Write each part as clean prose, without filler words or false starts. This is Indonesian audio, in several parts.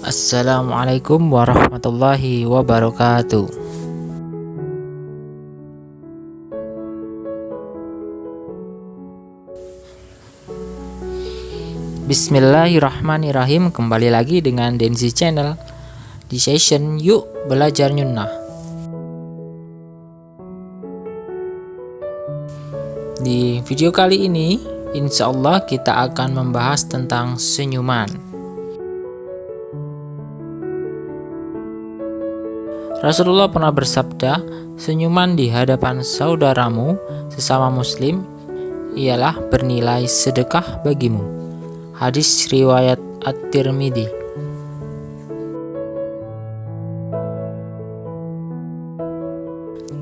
Assalamualaikum warahmatullahi wabarakatuh. Bismillahirrahmanirrahim. Kembali lagi dengan Denzi Channel di session Yuk Belajar Nyunnah. Di video kali ini, insya Allah kita akan membahas tentang senyuman. Rasulullah pernah bersabda, senyuman di hadapan saudaramu sesama muslim ialah bernilai sedekah bagimu. Hadis riwayat At-Tirmidzi.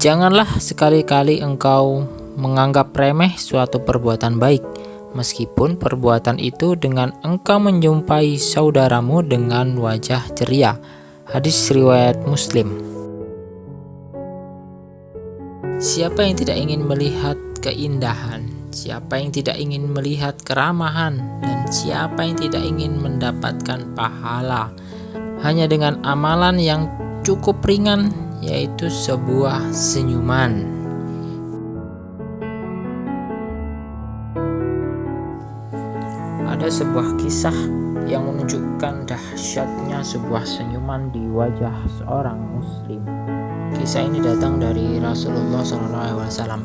Janganlah sekali-kali engkau menganggap remeh suatu perbuatan baik, meskipun perbuatan itu dengan engkau menjumpai saudaramu dengan wajah ceria. Hadis riwayat Muslim. Siapa yang tidak ingin melihat keindahan, siapa yang tidak ingin melihat keramahan, dan siapa yang tidak ingin mendapatkan pahala hanya dengan amalan yang cukup ringan, yaitu sebuah senyuman. Ada sebuah kisah yang menunjukkan dahsyatnya sebuah senyuman di wajah seorang muslim. Kisah ini datang dari Rasulullah SAW.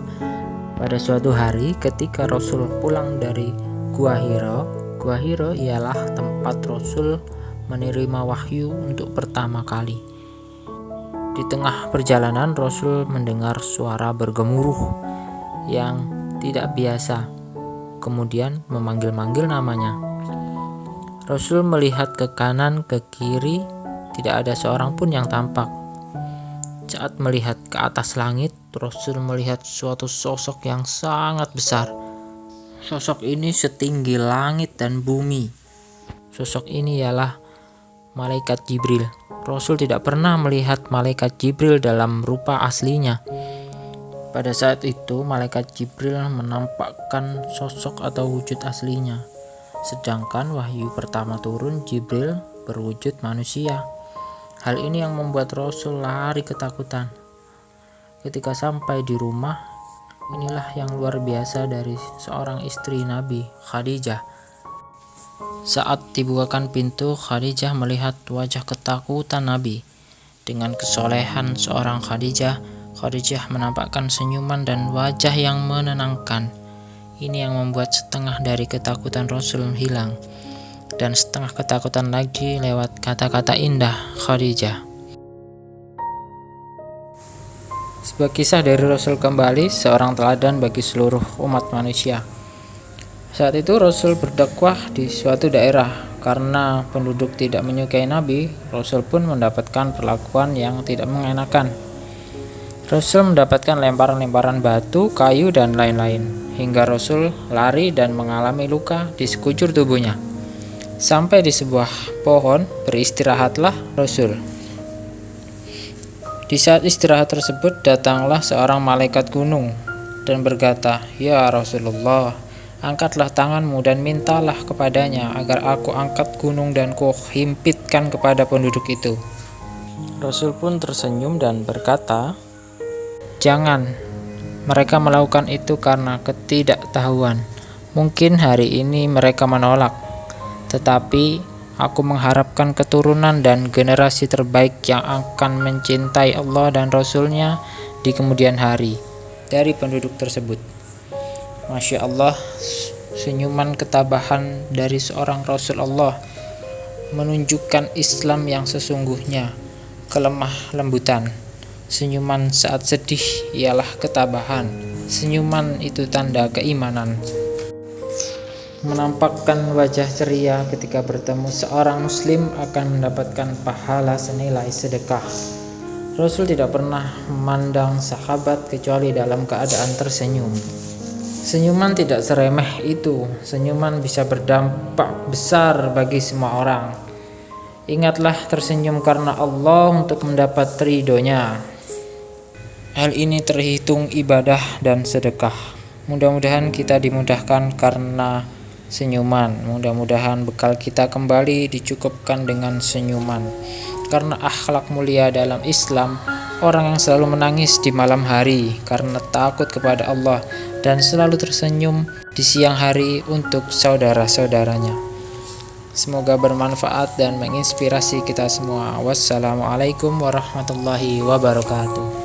Pada suatu hari ketika Rasul pulang dari Gua Hira, Gua Hira ialah tempat Rasul menerima wahyu untuk pertama kali. Di tengah perjalanan Rasul mendengar suara bergemuruh yang tidak biasa, kemudian memanggil-manggil namanya. Rasul melihat ke kanan, ke kiri, tidak ada seorang pun yang tampak. Saat melihat ke atas langit, Rasul melihat suatu sosok yang sangat besar. Sosok ini setinggi langit dan bumi. Sosok ini ialah malaikat Jibril. Rasul tidak pernah melihat malaikat Jibril dalam rupa aslinya. Pada saat itu, malaikat Jibril menampakkan sosok atau wujud aslinya. Sedangkan wahyu pertama turun, Jibril berwujud manusia. Hal ini yang membuat Rasul lari ketakutan. Ketika sampai di rumah, inilah yang luar biasa dari seorang istri Nabi, Khadijah. Saat dibukakan pintu, Khadijah melihat wajah ketakutan Nabi. Dengan kesolehan seorang Khadijah, Khadijah menampakkan senyuman dan wajah yang menenangkan. Ini yang membuat setengah dari ketakutan Rasul hilang, dan setengah ketakutan lagi lewat kata-kata indah Khadijah. Sebuah kisah dari Rasul kembali, seorang teladan bagi seluruh umat manusia. Saat itu Rasul berdakwah di suatu daerah. Karena penduduk tidak menyukai Nabi, Rasul pun mendapatkan perlakuan yang tidak mengenakan. Rasul mendapatkan lemparan-lemparan batu, kayu, dan lain-lain, hingga Rasul lari dan mengalami luka di sekujur tubuhnya. Sampai di sebuah pohon, beristirahatlah Rasul. Di saat istirahat tersebut, datanglah seorang malaikat gunung dan berkata, "Ya Rasulullah, angkatlah tanganmu dan mintalah kepadanya agar aku angkat gunung dan kuhimpitkan kepada penduduk itu." Rasul pun tersenyum dan berkata, "Jangan, mereka melakukan itu karena ketidaktahuan. Mungkin hari ini mereka menolak, tetapi aku mengharapkan keturunan dan generasi terbaik yang akan mencintai Allah dan Rasul-Nya di kemudian hari dari penduduk tersebut." Masya Allah, senyuman ketabahan dari seorang Rasul Allah menunjukkan Islam yang sesungguhnya, kelemah lembutan. Senyuman saat sedih ialah ketabahan. Senyuman itu tanda keimanan. Menampakkan wajah ceria ketika bertemu seorang muslim akan mendapatkan pahala senilai sedekah. Rasul tidak pernah memandang sahabat kecuali dalam keadaan tersenyum. Senyuman tidak seremeh itu. Senyuman bisa berdampak besar bagi semua orang. Ingatlah tersenyum karena Allah untuk mendapat ridhonya. Hal ini terhitung ibadah dan sedekah. Mudah-mudahan kita dimudahkan karena senyuman. Mudah-mudahan bekal kita kembali dicukupkan dengan senyuman. Karena akhlak mulia dalam Islam, orang yang selalu menangis di malam hari karena takut kepada Allah dan selalu tersenyum di siang hari untuk saudara-saudaranya. Semoga bermanfaat dan menginspirasi kita semua. Wassalamualaikum warahmatullahi wabarakatuh.